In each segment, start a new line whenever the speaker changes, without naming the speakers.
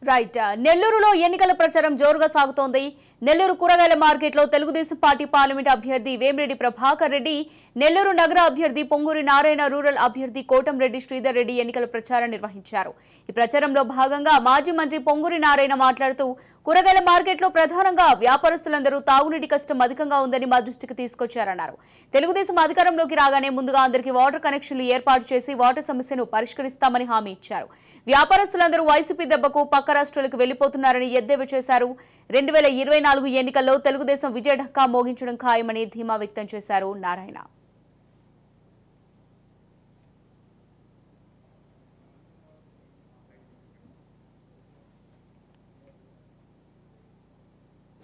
Right నెల్లూరులో ఎన్నికల ప్రచారం జోరుగా సాగుతోంది. నెల్లూరు కూరగాయల మార్కెట్లో తెలుగుదేశం పార్టీ పార్లమెంట్ అభ్యర్థి వేమిరెడ్డి ప్రభాకర్ రెడ్డి, నెల్లూరు నగర అభ్యర్థి పొంగూరి నారాయణ, రూరల్ అభ్యర్థి కోటంరెడ్డి శ్రీధర్ రెడ్డి ఎన్నికల ప్రచారం నిర్వహించారు. ఈ ప్రచారంలో భాగంగా మాజీ మంత్రి పొంగూరి నారాయణ మాట్లాడుతూ కూరగాయల మార్కెట్లో ప్రధానంగా వ్యాపారస్తులందరూ తాగునీటి కష్టం అధికంగా ఉందని మా దృష్టికి తీసుకొచ్చారన్నారు. తెలుగుదేశం అధికారంలోకి రాగానే ముందుగా అందరికీ వాటర్ కనెక్షన్లు ఏర్పాటు చేసి వాటర్ సమస్యను పరిష్కరిస్తామని హామీ ఇచ్చారు. వ్యాపారస్తులందరూ వైసీపీ దెబ్బకు పక్క రాష్ట్రాలకు వెళ్లిపోతున్నారని ఎద్దేవా చేశారు. 2024 ఎన్నికల్లో తెలుగుదేశం విజయ ఢంకా మోగించడం ఖాయమని ధీమా వ్యక్తం చేశారు నారాయణ.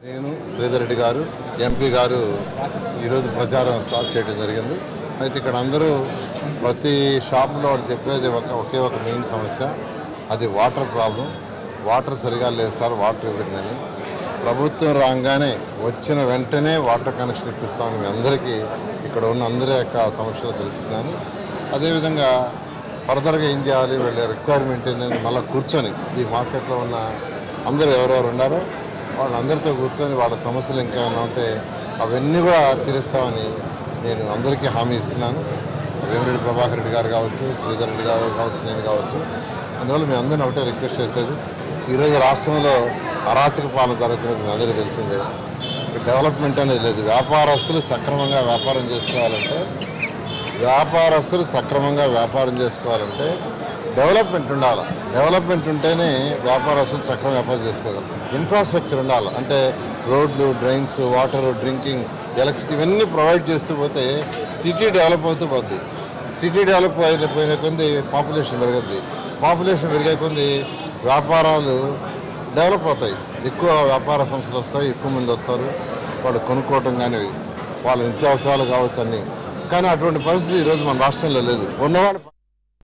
నేను శ్రీధర్ రెడ్డి గారు ఎంపీ గారు ఈరోజు ప్రచారం స్టార్ట్ చేయడం జరిగింది. అయితే ఇక్కడ అందరూ ప్రతి షాప్లో చెప్పేది ఒకే ఒక మెయిన్ సమస్య, అది వాటర్ ప్రాబ్లం. వాటర్ సరిగా లేదు సార్, వాటర్ ఇవ్వండి. ప్రభుత్వం రాగానే వచ్చిన వెంటనే వాటర్ కనెక్షన్ ఇప్పిస్తామని మీ అందరికీ ఇక్కడ ఉన్న అందరి యొక్క సమస్యలు తెలుస్తున్నాను. అదేవిధంగా ఫర్దర్గా ఏం చేయాలి, వీళ్ళ రిక్వైర్మెంట్ ఏంటంటే మళ్ళీ కూర్చొని ఈ మార్కెట్లో ఉన్న అందరూ ఎవరెవరు ఉన్నారో వాళ్ళందరితో కూర్చొని వాళ్ళ సమస్యలు ఇంకేమైనా ఉంటే అవన్నీ కూడా తీరుస్తామని నేను అందరికీ హామీ ఇస్తున్నాను. వేమిరెడ్డి ప్రభాకర్ రెడ్డి గారు కావచ్చు, శ్రీధర్ రెడ్డి గారు కావచ్చు, నేను కావచ్చు. అందువల్ల మేము అందరినీ ఒకటే రిక్వెస్ట్ చేసేది, ఈరోజు రాష్ట్రంలో అరాచక పాలన జరుగుతున్నది మీ అందరికీ తెలిసిందే. డెవలప్మెంట్ అనేది లేదు. వ్యాపారస్తులు సక్రమంగా వ్యాపారం చేసుకోవాలంటే డెవలప్మెంట్ ఉండాలి. డెవలప్మెంట్ ఉంటేనే వ్యాపారస్తులు సక్రమంగా వ్యాపారం చేసుకోగలరు. ఇన్ఫ్రాస్ట్రక్చర్ ఉండాలి. అంటే రోడ్లు, డ్రైన్స్, వాటర్, డ్రింకింగ్, ఎలక్ట్రిసిటీ ఇవన్నీ ప్రొవైడ్ చేస్తూ పోతే సిటీ డెవలప్ అవుతూ పోద్ది. సిటీ డెవలప్ అయిపోయిన కొద్ది పాపులేషన్ పెరుగుద్ది. పాపులేషన్ పెరిగే కొద్ది వ్యాపారాలు డెవలప్ అవుతాయి. ఎక్కువ వ్యాపార సంస్థలు వస్తాయి, ఎక్కువ మంది వస్తారు, వాళ్ళు కొనుక్కోవటం కానీ వాళ్ళ నిత్యావసరాలు కావచ్చు అన్నీ. కానీ అటువంటి పరిస్థితి ఈరోజు మన రాష్ట్రంలో లేదు. ఉన్నవాళ్ళు